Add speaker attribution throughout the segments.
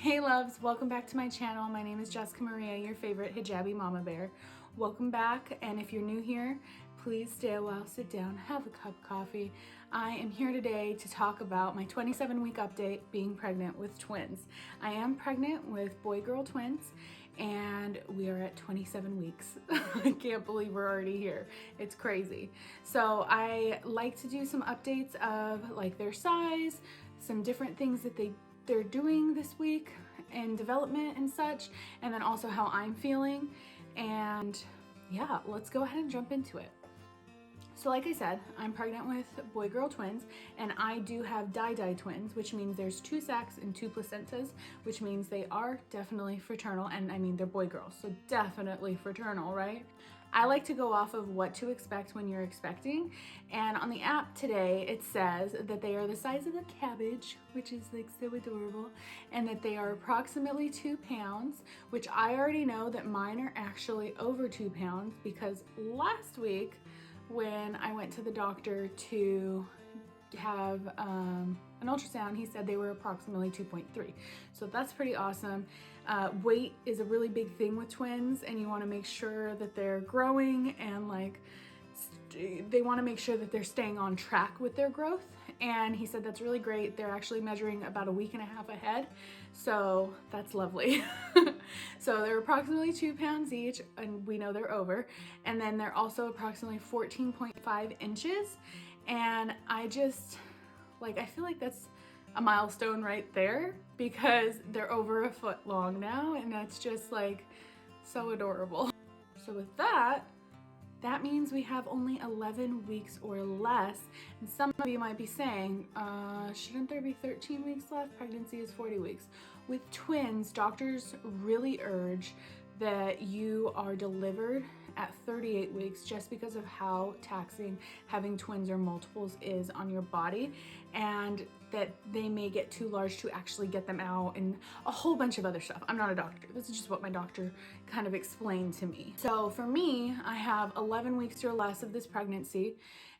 Speaker 1: Hey loves, welcome back to my channel. My name is Jessica Maria, your favorite hijabi mama bear. Welcome back, and if you're new here, please stay a while, sit down, have a cup of coffee. I am here today to talk about my 27-week update, being pregnant with twins. I am pregnant with boy-girl twins, and we are at 27 weeks. I can't believe we're already here. It's crazy. So I like to do some updates of like their size, some different things that they're doing this week in development and such, and then also how I'm feeling. And yeah, let's go ahead and jump into it. So like I said, I'm pregnant with boy-girl twins, and I do have di-di twins, which means there's 2 sacs and 2 placentas, which means they are definitely fraternal, and I mean they're boy-girls, so definitely fraternal, right? I like to go off of what to expect when you're expecting, and on the app today it says that they are the size of a cabbage, which is like so adorable, and that they are approximately 2 pounds, which I already know that mine are actually over 2 pounds because last week when I went to the doctor to have an ultrasound, he said they were approximately 2.3. So that's pretty awesome. Weight is a really big thing with twins, and you want to make sure that they're growing and like they want to make sure that they're staying on track with their growth. And he said that's really great. They're actually measuring about a week and a half ahead, so that's lovely. So they're approximately 2 pounds each, and we know they're over. And then they're also approximately 14.5 inches. And I just, like, I feel like that's a milestone right there because they're over a foot long now, and that's just like so adorable. So with that means we have only 11 weeks or less. And some of you might be saying, shouldn't there be 13 weeks left? Pregnancy is 40 weeks. With twins, doctors really urge that you are delivered at 38 weeks just because of how taxing having twins or multiples is on your body, and that they may get too large to actually get them out and a whole bunch of other stuff. I'm not a doctor. This is just what my doctor kind of explained to me. So for me, I have 11 weeks or less of this pregnancy,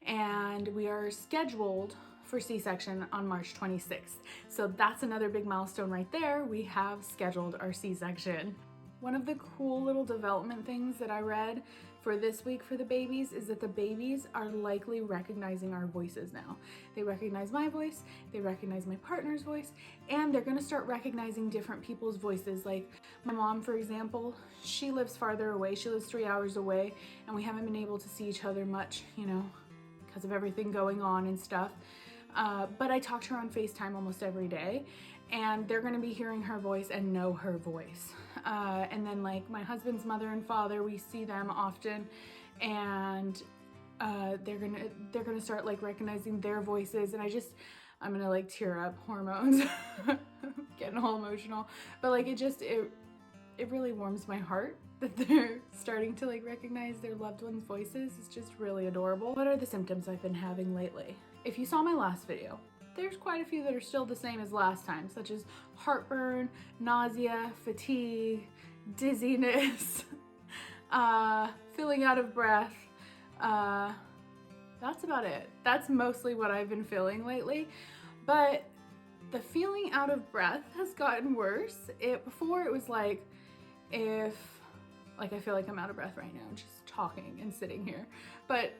Speaker 1: and we are scheduled for C-section on March 26th. So that's another big milestone right there. We have scheduled our C-section. One of the cool little development things that I read for this week for the babies is that the babies are likely recognizing our voices now. They recognize my voice, they recognize my partner's voice, and they're gonna start recognizing different people's voices. Like my mom, for example, she lives farther away. She lives 3 hours away, and we haven't been able to see each other much, you know, because of everything going on and stuff. But I talk to her on FaceTime almost every day, and they're gonna be hearing her voice and know her voice. And then like my husband's mother and father, we see them often, and they're gonna start like recognizing their voices, and I'm gonna like tear up, hormones. Getting all emotional, but like it really warms my heart that they're starting to like recognize their loved ones' voices. It's just really adorable. What are the symptoms I've been having lately? If you saw my last video, there's quite a few that are still the same as last time, such as heartburn, nausea, fatigue, dizziness, feeling out of breath. That's about it. That's mostly what I've been feeling lately, but the feeling out of breath has gotten worse. Before it was like, I feel like I'm out of breath right now, just talking and sitting here, but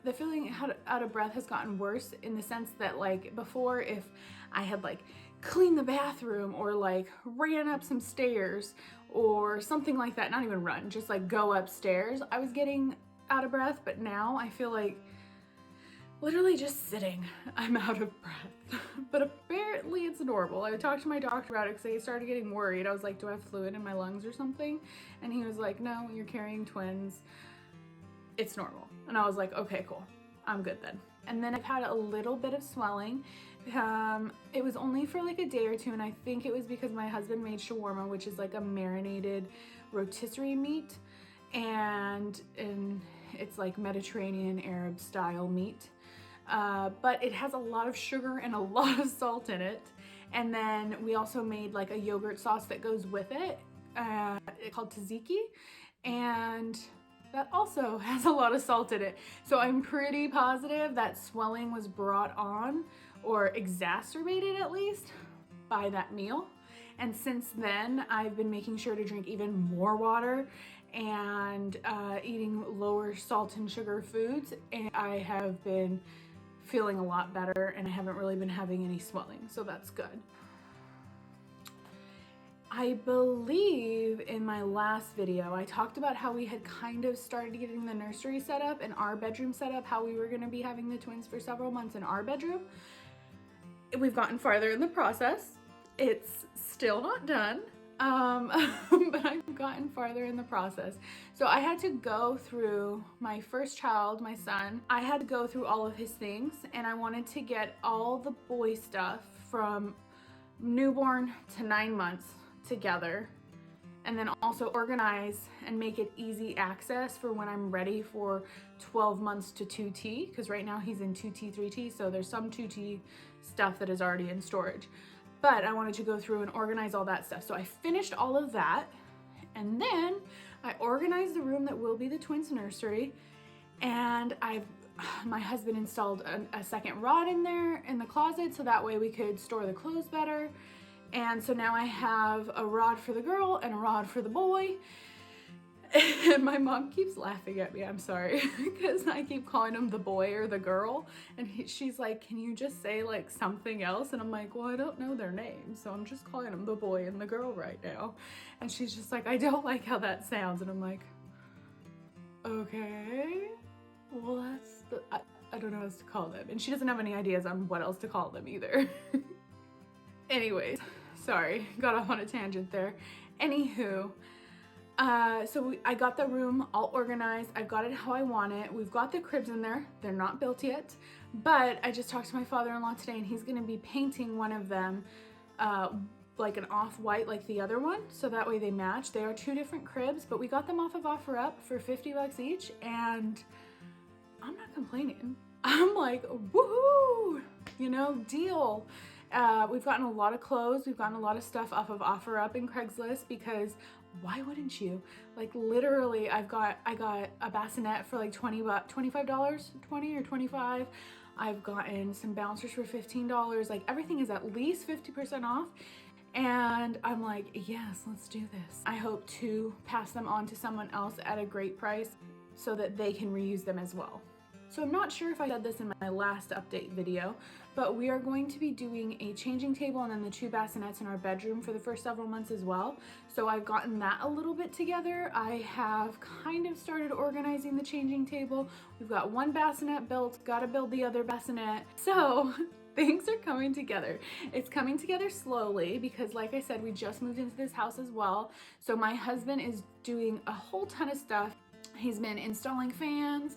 Speaker 1: the feeling out of breath has gotten worse in the sense that like before, if I had like cleaned the bathroom or like ran up some stairs or something like that, not even run, just like go upstairs, I was getting out of breath. But now I feel like literally just sitting, I'm out of breath. But apparently it's normal. I talked to my doctor about it because I started getting worried. I was like, do I have fluid in my lungs or something? And he was like, no, you're carrying twins. It's normal. And I was like, okay, cool. I'm good then. And then I've had a little bit of swelling. It was only for like a day or two, and I think it was because my husband made shawarma, which is like a marinated rotisserie meat, and it's like Mediterranean Arab style meat. But it has a lot of sugar and a lot of salt in it. And then we also made like a yogurt sauce that goes with it, called tzatziki, and that also has a lot of salt in it. So I'm pretty positive that swelling was brought on or exacerbated at least by that meal. And since then, I've been making sure to drink even more water and eating lower salt and sugar foods. And I have been feeling a lot better, and I haven't really been having any swelling, so that's good. I believe in my last video, I talked about how we had kind of started getting the nursery set up and our bedroom set up, how we were going to be having the twins for several months in our bedroom. We've gotten farther in the process. It's still not done, but I've gotten farther in the process. So I had to go through my first child, my son. I had to go through all of his things, and I wanted to get all the boy stuff from newborn to 9 months together, and then also organize and make it easy access for when I'm ready for 12 months to 2T, because right now he's in 2T, 3T, so there's some 2T stuff that is already in storage. But I wanted to go through and organize all that stuff. So I finished all of that, and then I organized the room that will be the twins' nursery, and my husband installed a second rod in there in the closet, so that way we could store the clothes better. And so now I have a rod for the girl and a rod for the boy. And my mom keeps laughing at me, I'm sorry, because I keep calling him the boy or the girl. And she's like, can you just say like something else? And I'm like, well, I don't know their names, so I'm just calling them the boy and the girl right now. And she's just like, I don't like how that sounds. And I'm like, okay, well, I don't know what else to call them. And she doesn't have any ideas on what else to call them either. Anyways, sorry, got off on a tangent there. Anywho, I got the room all organized. I've got it how I want it. We've got the cribs in there. They're not built yet, but I just talked to my father-in-law today, and he's gonna be painting one of them like an off-white like the other one, so that way they match. They are 2 different cribs, but we got them off of OfferUp for 50 bucks each, and I'm not complaining. I'm like, woohoo, you know, deal. We've gotten a lot of clothes. We've gotten a lot of stuff off of OfferUp and Craigslist, because why wouldn't you? Like literally, I got a bassinet for like $25, 20 or 25. I've gotten some bouncers for $15. Like everything is at least 50% off. And I'm like, yes, let's do this. I hope to pass them on to someone else at a great price so that they can reuse them as well. So I'm not sure if I said this in my last update video, but we are going to be doing a changing table and then the 2 bassinets in our bedroom for the first several months as well. So I've gotten that a little bit together. I have kind of started organizing the changing table. We've got 1 bassinet built, gotta build the other bassinet. So things are coming together. It's coming together slowly because, like I said, we just moved into this house as well. So my husband is doing a whole ton of stuff. He's been installing fans,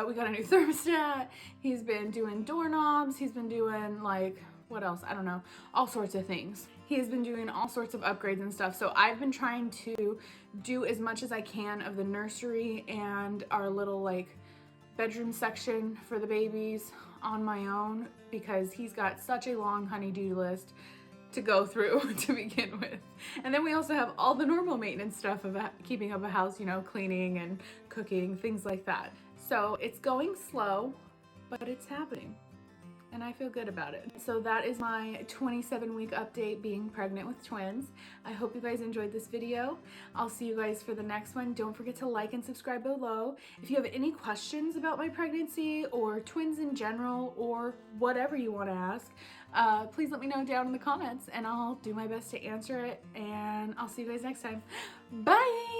Speaker 1: we got a new thermostat, he's been doing doorknobs, he's been doing like, what else? I don't know, all sorts of things. He has been doing all sorts of upgrades and stuff. So I've been trying to do as much as I can of the nursery and our little like bedroom section for the babies on my own, because he's got such a long honey-do list to go through to begin with. And then we also have all the normal maintenance stuff of keeping up a house, you know, cleaning and cooking, things like that. So it's going slow, but it's happening, and I feel good about it. So that is my 27-week update being pregnant with twins. I hope you guys enjoyed this video. I'll see you guys for the next one. Don't forget to like and subscribe below. If you have any questions about my pregnancy or twins in general or whatever you want to ask, please let me know down in the comments and I'll do my best to answer it, and I'll see you guys next time. Bye!